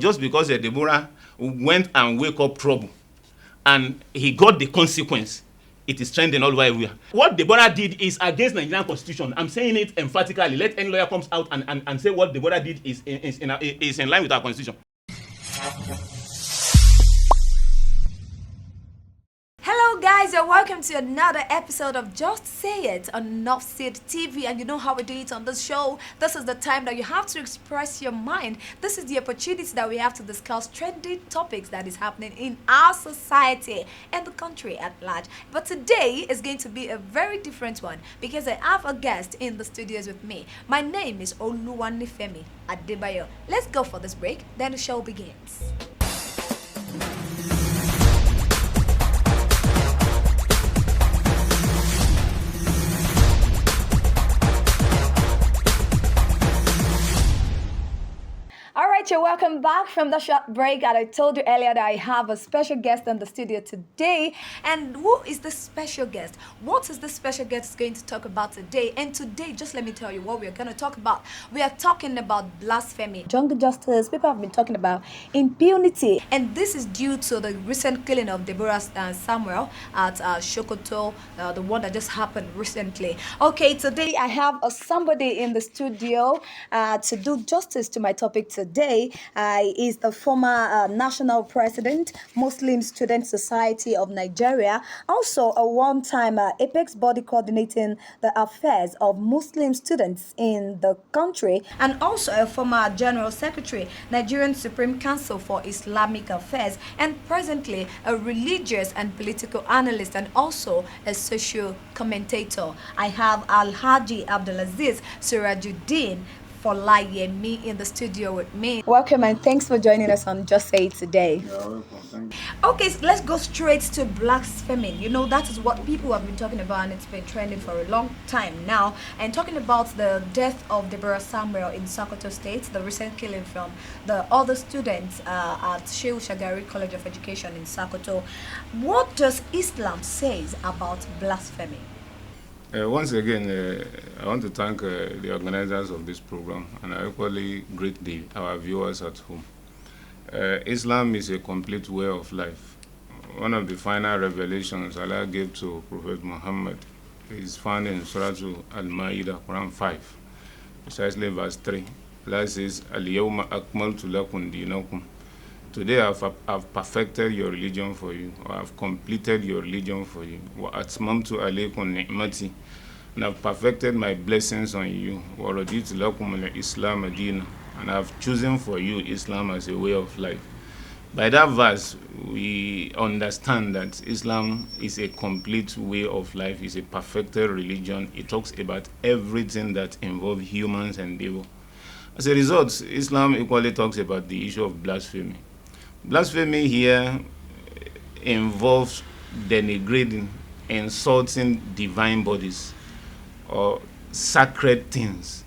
just because Deborah went and wake up trouble and he got the consequence. It is trending all over everywhere. What Deborah did is against Nigerian constitution. I'm saying it emphatically. Let any lawyer comes out and say what Deborah did is in line with our constitution. Hello guys, and welcome to another episode of Just Say It on Northseed TV. And you know how we do it on this show. This is the time that you have to express your mind. This is the opportunity that we have to discuss trending topics that is happening in our society and the country at large. But today is going to be a very different one because I have a guest in the studios with me. My name is Oluwanifemi Adebayo. Let's go for this break, then the show begins. You're welcome back from the short break. And I told you earlier that I have a special guest in the studio today. And who is the special guest? What is the special guest going to talk about today? And today, just let me tell you what we are going to talk about. We are talking about blasphemy, jungle justice. People have been talking about impunity. And this is due to the recent killing of Deborah Samuel at Sokoto, the one that just happened recently. Okay, today I have somebody in the studio to do justice to my topic today. Is the former national president, Muslim Student Society of Nigeria, also a one-time apex body coordinating the affairs of Muslim students in the country, and also a former general secretary, Nigerian Supreme Council for Islamic Affairs, and presently a religious and political analyst and also a social commentator. I have Alhaji Abdulaziz Sirajuddin for me in the studio with me. Welcome and thanks for joining us on Just Say It today. You're welcome. Thank you. Okay, so let's go straight to blasphemy. You know, that is what people have been talking about and it's been trending for a long time now. And talking about the death of Deborah Samuel in Sokoto State, the recent killing from the other students at Sheu Shagari College of Education in Sokoto. What does Islam say about blasphemy? Once again, I want to thank the organizers of this program, and I equally greet our viewers at home. Islam is a complete way of life. One of the final revelations Allah gave to Prophet Muhammad is found in Surah Al-Ma'idah, Quran 5, precisely verse 3. Allah says, Al-Yawma akmaltu lakum dinakum. Today I've perfected your religion for you, or I've completed your religion for you. Wa atmamtu alaykum ni'mati. And I've perfected my blessings on you. Wa raditu lakum al-Islam adina. And I've chosen for you Islam as a way of life. By that verse, we understand that Islam is a complete way of life, is a perfected religion. It talks about everything that involves humans and evil. As a result, Islam equally talks about the issue of blasphemy. Blasphemy here involves denigrating, insulting divine bodies or sacred things.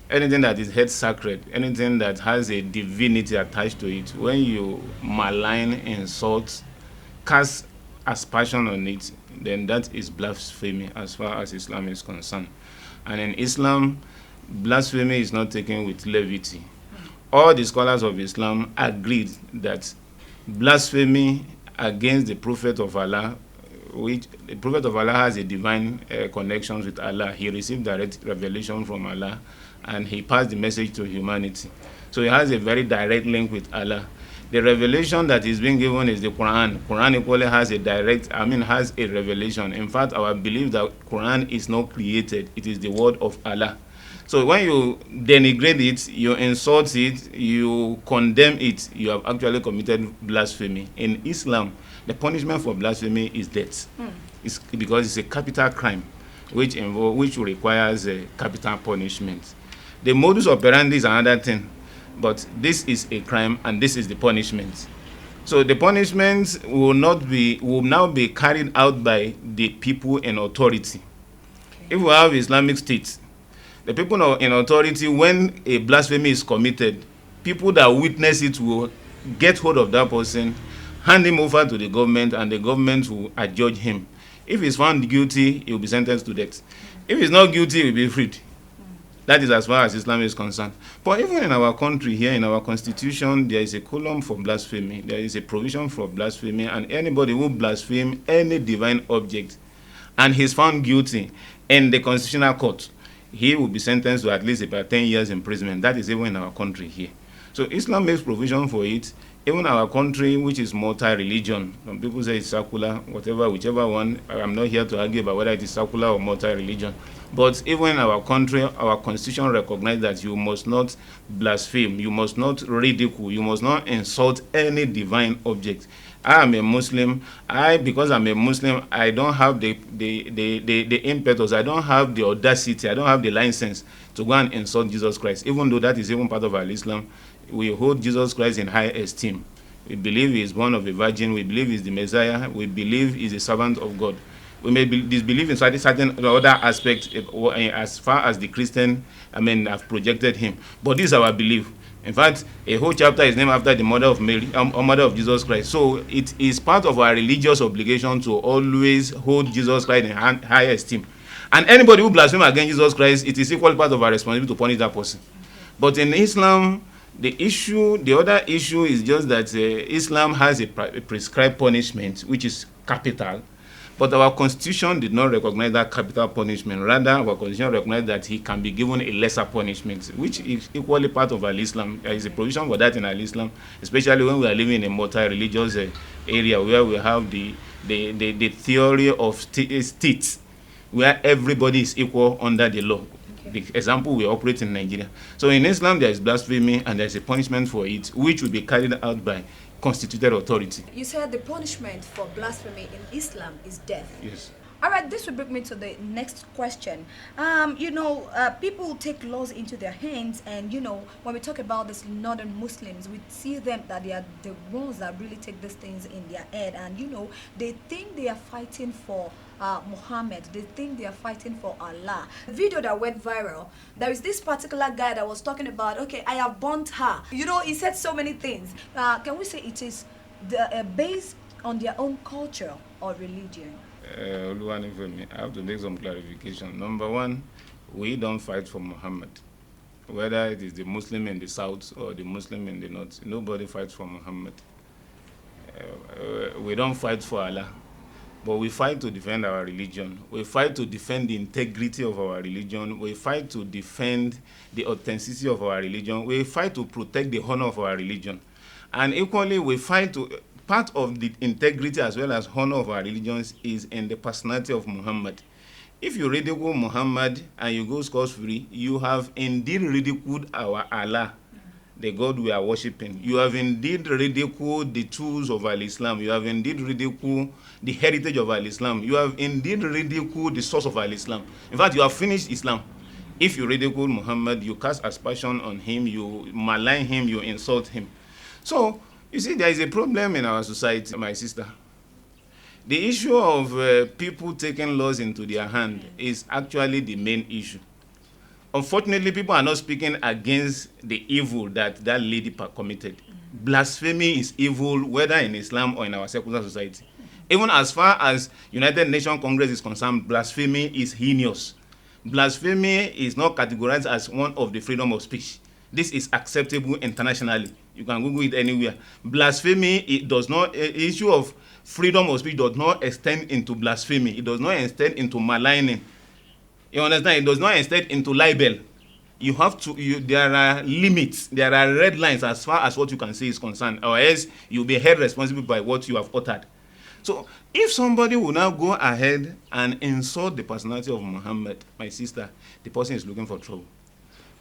Anything that is held sacred, anything that has a divinity attached to it, when you malign, insult, cast aspersion on it, then that is blasphemy as far as Islam is concerned. And in Islam, blasphemy is not taken with levity. All the scholars of Islam agreed that blasphemy against the Prophet of Allah, which the Prophet of Allah has a divine connection with Allah. He received direct revelation from Allah and he passed the message to humanity. So he has a very direct link with Allah. The revelation that is being given is the Quran. Quran equally has has a revelation. In fact, our belief that Quran is not created, it is the word of Allah. So when you denigrate it, you insult it, you condemn it, you have actually committed blasphemy. In Islam, the punishment for blasphemy is death. It's because it's a capital crime, which requires a capital punishment. The modus operandi is another thing, but this is a crime and this is the punishment. So the punishment will now be carried out by the people in authority. Okay. If we have Islamic State, the people in authority, when a blasphemy is committed, people that witness it will get hold of that person, hand him over to the government, and the government will adjudge him. If he's found guilty, he will be sentenced to death. If he's not guilty, he will be freed. That is as far as Islam is concerned. But even in our country here, in our constitution, there is a column for blasphemy. There is a provision for blasphemy, and anybody who blasphemes any divine object and he's found guilty in the constitutional court, he will be sentenced to at least about 10 years imprisonment. That is even in our country here. So Islam makes provision for it. Even our country, which is multi-religion, some people say it's secular, whatever, whichever one. I'm not here to argue about whether it is secular or multi-religion. But even in our country, our constitution recognizes that you must not blaspheme, you must not ridicule, you must not insult any divine object. I am a Muslim. Because I'm a Muslim, I don't have the impetus, I don't have the audacity, I don't have the license to go and insult Jesus Christ, even though that is even part of our Islam. We hold Jesus Christ in high esteem. We believe he is born of a virgin. We believe he is the Messiah. We believe he is a servant of God. We may disbelieve in certain other aspects as far as the Christian, have projected him. But this is our belief. In fact, a whole chapter is named after the mother of Mary, mother of Jesus Christ. So it is part of our religious obligation to always hold Jesus Christ in high esteem. And anybody who blasphemes against Jesus Christ, it is equally part of our responsibility to punish that person. But in Islam, the other issue is just that Islam has a prescribed punishment, which is capital. But our constitution did not recognize that capital punishment. Rather, our constitution recognized that he can be given a lesser punishment, which is equally part of our Islam. There is a provision for that in our Islam, especially when we are living in a multi-religious area where we have the theory of states, where everybody is equal under the law. The example we operate in Nigeria. So in Islam, there is blasphemy and there is a punishment for it, which will be carried out by constituted authority. You said the punishment for blasphemy in Islam is death. Yes. All right, this will bring me to the next question. People take laws into their hands, and when we talk about these northern Muslims, we see them that they are the ones that really take these things in their head, and they think they are fighting for Muhammad. They think they are fighting for Allah. The video that went viral, there is this particular guy that was talking about, okay, I have burnt her. He said so many things. Can we say it is based on their own culture or religion? I have to make some clarification. Number one, we don't fight for Muhammad. Whether it is the Muslim in the south or the Muslim in the north, nobody fights for Muhammad. We don't fight for Allah. But we fight to defend our religion. We fight to defend the integrity of our religion. We fight to defend the authenticity of our religion. We fight to protect the honor of our religion. And equally, we fight to... Part of the integrity as well as honor of our religions is in the personality of Muhammad. If you ridicule Muhammad and you go scot-free, you have indeed ridiculed our Allah, the God we are worshipping. You have indeed ridiculed the tools of Al-Islam. You have indeed ridiculed the heritage of Al-Islam. You have indeed ridiculed the source of Al-Islam. In fact, you have finished Islam. If you ridicule Muhammad, you cast aspersion on him, you malign him, you insult him. So, you see, there is a problem in our society, my sister. The issue of people taking laws into their hand is actually the main issue. Unfortunately, people are not speaking against the evil that lady committed. Blasphemy is evil, whether in Islam or in our secular society. Even as far as United Nations Congress is concerned, blasphemy is heinous. Blasphemy is not categorized as one of the freedom of speech. This is acceptable internationally. You can Google it anywhere. Blasphemy, issue of freedom of speech does not extend into blasphemy. It does not extend into maligning. You understand? It does not extend into libel. You have to, there are limits, there are red lines as far as what you can say is concerned, or else you'll be held responsible by what you have uttered. So, if somebody will now go ahead and insult the personality of Muhammad, my sister, the person is looking for trouble.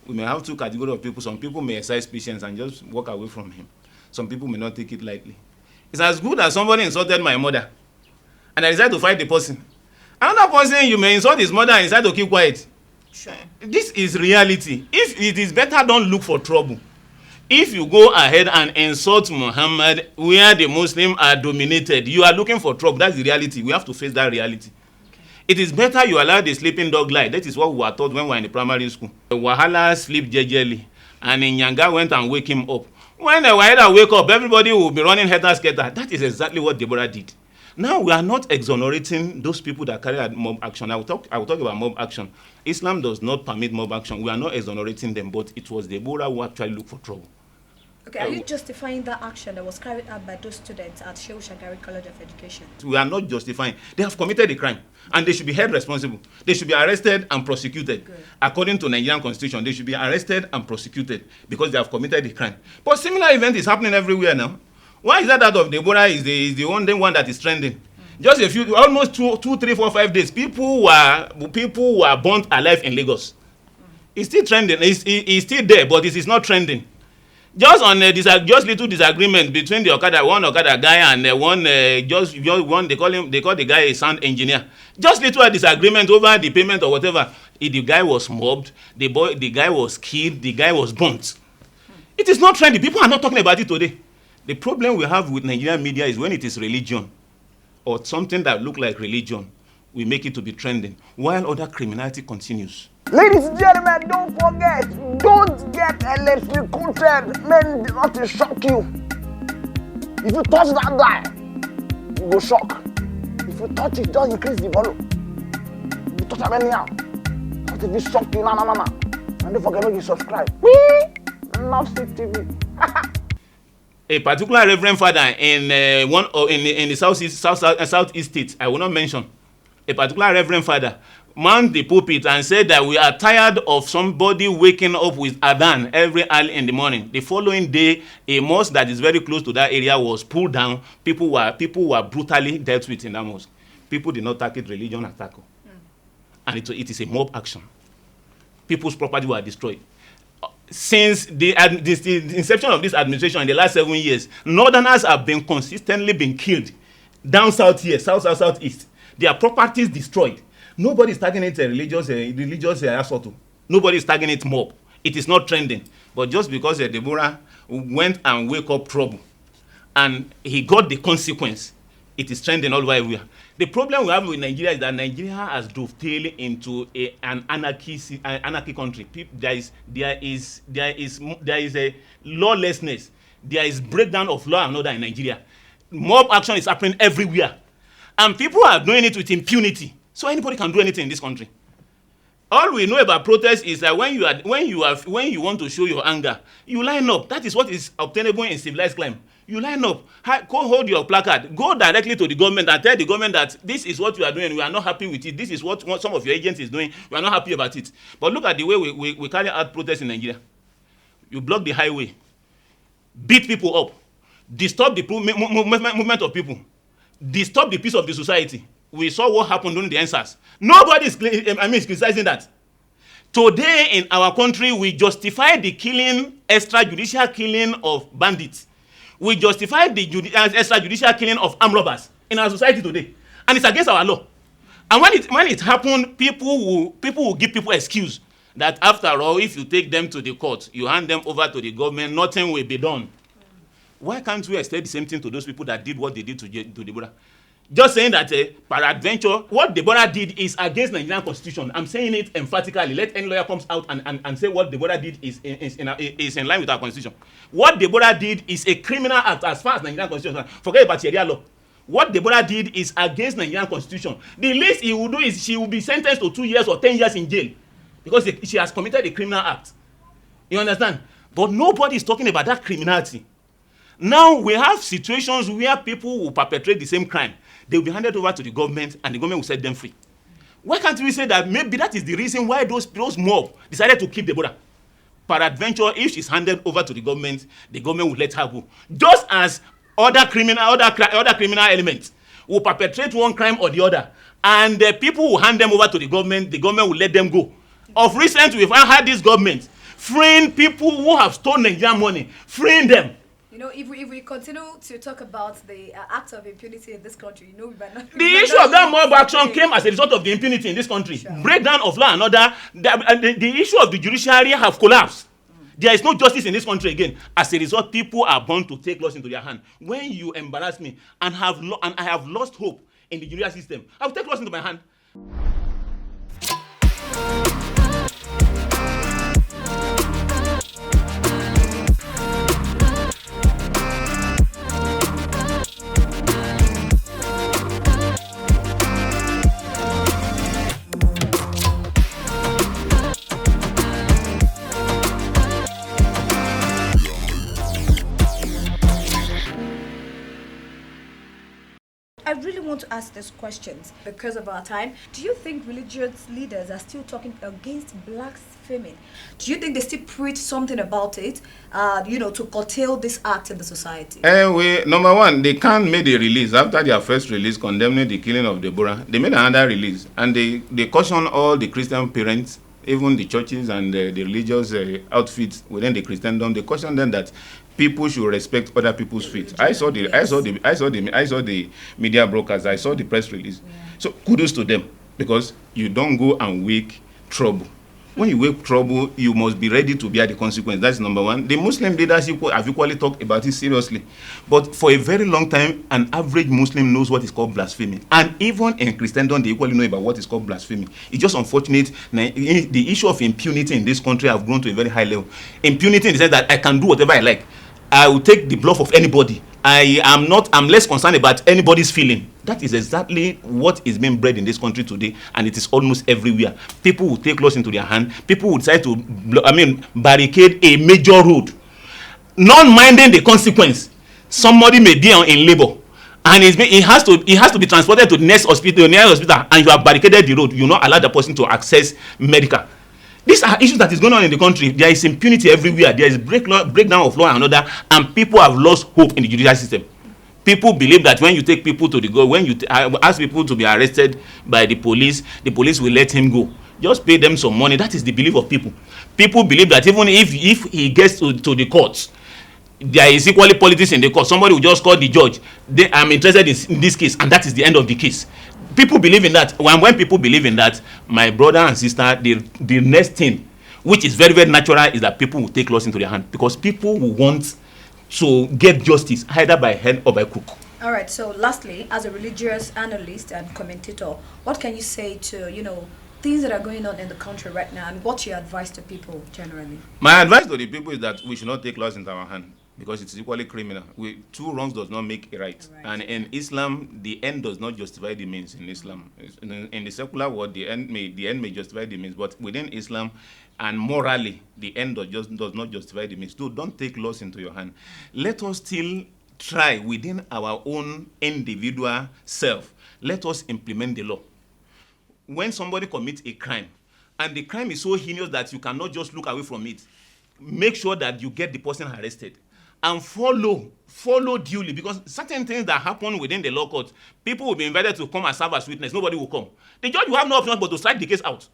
We may have two categories of people. Some people may exercise patience and just walk away from him. Some people may not take it lightly. It's as good as somebody insulted my mother and I decide to fight the person. Another person, you may insult his mother and decide to keep quiet. Sure. This is reality. If it is better, don't look for trouble. If you go ahead and insult Muhammad where the Muslims are dominated, you are looking for trouble. That's the reality. We have to face that reality. It is better you allow the sleeping dog lie. That is what we were taught when we were in the primary school. Wahala sleep jejely, and Nyanga went and wake him up. When the Wahala wake up, everybody will be running helter-skelter. That is exactly what Deborah did. Now we are not exonerating those people that carry out mob action. I will talk about mob action. Islam does not permit mob action. We are not exonerating them, but it was Deborah who actually looked for trouble. Okay, are you justifying that action that was carried out by those students at Sheu Shagari College of Education? We are not justifying. They have committed a crime and they should be held responsible. They should be arrested and prosecuted. Good. According to Nigerian constitution, they should be arrested and prosecuted because they have committed a crime. But similar event is happening everywhere now. Why is that of Deborah is the one that is trending? Just a few, almost 2, 3, 4, 5 days, people were burnt alive in Lagos. It's still trending. It's still there, but it is not trending. Just on just little disagreement between one Okada guy and one they call the guy a sound engineer. Just little disagreement over the payment or whatever. The guy was mobbed, the guy was killed, the guy was burnt. It is not trending. People are not talking about it today. The problem we have with Nigerian media is when it is religion or something that look like religion, we make it to be trending, while other criminality continues. Ladies and gentlemen, don't forget, don't get electrocuted. Men, not to shock you. If you touch that guy, you go shock. If you touch it, just increase the volume. If you touch him anyhow, not if it shock you, nah. And don't forget to subscribe. Love Stick TV. A particular reverend father in the southeast state, I will not mention, a particular reverend father mount the pulpit and said that we are tired of somebody waking up with Adhan every early in the morning. The following day, a mosque that is very close to that area was pulled down. People were brutally dealt with in that mosque. People did not take it religion attack. And it is a mob action. People's property were destroyed. Since the inception of this administration in the last 7 years, northerners have been consistently killed. Down south here, southeast. Their properties destroyed. Nobody is tagging it a religious assault. Nobody is tagging it mob. It is not trending. But just because Deborah went and wake up trouble and he got the consequence, it is trending all over. The problem we have with Nigeria is that Nigeria has dovetailed into an anarchy country. There is a lawlessness. There is breakdown of law and order in Nigeria. Mob action is happening everywhere, and people are doing it with impunity. So anybody can do anything in this country. All we know about protest is that when you want to show your anger, you line up. That is what is obtainable in civilized climate. You line up, go hold your placard, go directly to the government and tell the government that this is what you are doing, we are not happy with it, this is what some of your agents is doing, we are not happy about it. But look at the way we carry out protests in Nigeria. You block the highway, beat people up, disturb the movement of people, disturb the peace of the society. We saw what happened during the EndSARS. Nobody is criticizing that. Today in our country, we justify the extrajudicial killing of bandits. We justify the extrajudicial killing of armed robbers in our society today. And it's against our law. And when it happened, people will give people excuse that after all, if you take them to the court, you hand them over to the government, nothing will be done. Why can't we extend the same thing to those people that did what they did to Deborah? Just saying that peradventure, what Deborah did is against Nigerian constitution. I'm saying it emphatically. Let any lawyer comes out and say what Deborah did is in line with our constitution. What Deborah did is a criminal act as far as Nigerian constitution. Forget about Sharia law. What Deborah did is against Nigerian constitution. The least he will do is she will be sentenced to 2 years or 10 years in jail because she has committed a criminal act. You understand? But nobody is talking about that criminality. Now we have situations where people will perpetrate the same crime. They will be handed over to the government and the government will set them free. Why can't we say that maybe that is the reason why those mob decided to keep Deborah? Peradventure, if she's handed over to the government will let her go. Just as other criminal elements will perpetrate one crime or the other, and the people will hand them over to the government will let them go. Of recent, we've had this government freeing people who have stolen Nigerian money, freeing them. You know, if we continue to talk about the act of impunity in this country, we might not. The issue of that mob action came as a result of the impunity in this country. Sure. Breakdown of law and order. The issue of the judiciary have collapsed. There is no justice in this country again. As a result, people are bound to take laws into their hand. When you embarrass me and I have lost hope in the judicial system, I will take laws into my hand. really want to ask these questions because of our time. Do you think religious leaders are still talking against blasphemy? Do you think they still preach something about it, to curtail this act in the society? Number one, they can't make a release. After their first release condemning the killing of Deborah, they made another release. And they caution all the Christian parents, even the churches and the religious outfits within the Christendom. They caution them that people should respect other people's faith. I saw the media broadcast. I saw the press release. Yeah. So kudos to them, because you don't go and wake trouble. When you wake trouble, you must be ready to bear the consequence. That's number one. The Muslim leaders have equally talked about it seriously. But for a very long time, an average Muslim knows what is called blasphemy. And even in Christendom, they equally know about what is called blasphemy. It's just unfortunate. The issue of impunity in this country have grown to a very high level. Impunity in the sense that I can do whatever I like. I will take the bluff of anybody. I'm less concerned about anybody's feeling. That is exactly what is being bred in this country today, and it is almost everywhere. People will take laws into their hand. People will try to, barricade a major road, not minding the consequence. Somebody may be in labor, and it has to be transported to the next hospital, and you have barricaded the road. You not allow the person to access medical. These are issues that is going on in the country. There is impunity everywhere. There is breakdown of law and order, and people have lost hope in the judicial system. People believe that when you take people to the go, when you ask people to be arrested by the police will let him go. Just pay them some money. That is the belief of people. People believe that even if he gets to the courts, there is equally politics in the court. Somebody will just call the judge. I'm interested in this case, and that is the end of the case. People believe in that. When people believe in that, my brother and sister, the next thing, which is very, very natural, is that people will take laws into their hand, because people will want to get justice either by hand or by crook. All right. So lastly, as a religious analyst and commentator, what can you say to, things that are going on in the country right now, and what's your advice to people generally? My advice to the people is that we should not take laws into our hand, because it's equally criminal. Two wrongs does not make a right. And in Islam, the end does not justify the means. In Islam, in the secular world, the end may justify the means, but within Islam and morally, the end does not justify the means. So don't take laws into your hand. Let us still try within our own individual self. Let us implement the law. When somebody commits a crime, and the crime is so heinous that you cannot just look away from it, make sure that you get the person arrested. And follow duly, because certain things that happen within the law court, people will be invited to come and serve as witness. Nobody will come. The judge will have no option but to strike the case out.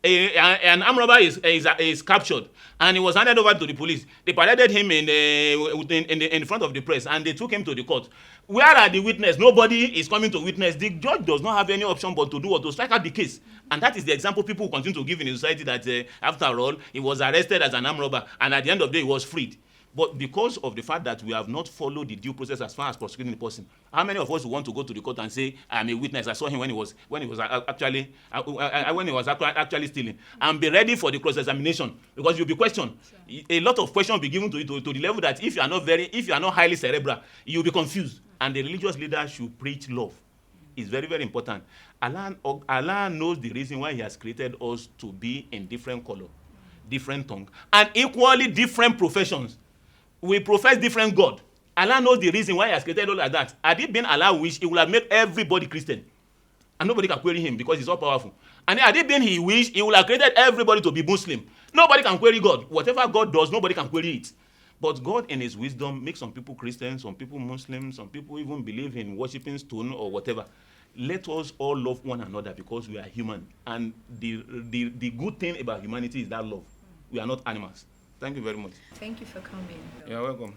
An armed robber is captured, and he was handed over to the police. They paraded him in front of the press, and they took him to the court. Where are the witnesses? Nobody is coming to witness. The judge does not have any option but to do what? To strike out the case. And that is the example people continue to give in the society, that after all, he was arrested as an armed robber, and at the end of the day, he was freed. But because of the fact that we have not followed the due process as far as prosecuting the person, how many of us want to go to the court and say, I'm a witness, I saw him when he was actually stealing, and be ready for the cross-examination, because you'll be questioned. Sure. A lot of questions will be given to you to the level that if you are not highly cerebral, you'll be confused. And the religious leader should preach love. It's very, very important. Allah knows the reason why he has created us to be in different color, different tongue, and equally different professions. We profess different God. Allah knows the reason why he has created all like that. Had it been Allah wish, he would have made everybody Christian. And nobody can query him because he's all powerful. And had it been he wish, he would have created everybody to be Muslim. Nobody can query God. Whatever God does, nobody can query it. But God in his wisdom makes some people Christians, some people Muslims, some people even believe in worshiping stone or whatever. Let us all love one another because we are human. And the good thing about humanity is that love. We are not animals. Thank you very much. Thank you for coming. You're welcome.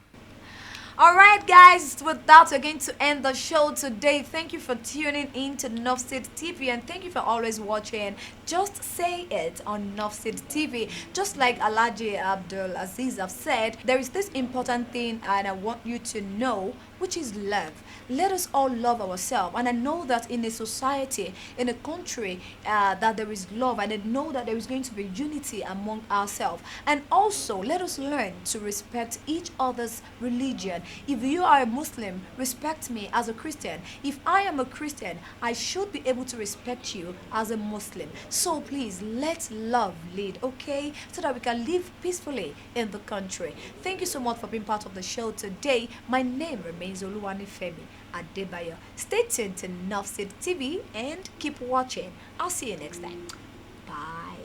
All right, guys, with that, we're going to end the show today. Thank you for tuning in to Nofsid TV, and thank you for always watching Just Say It on Nofsid TV. Just like Alhaji Abdul Aziz have said, there is this important thing and I want you to know, which is love. Let us all love ourselves, and I know that in a society, in a country, that there is love, and I know that there is going to be unity among ourselves. And also, let us learn to respect each other's religion, If you are a Muslim, respect me as a Christian. If I am a Christian, I should be able to respect you as a Muslim. So please, let love lead, okay? So that we can live peacefully in the country. Thank you so much for being part of the show today. My name remains Oluwanifemi Adebayo. Stay tuned to Nufsid TV and keep watching. I'll see you next time. Bye.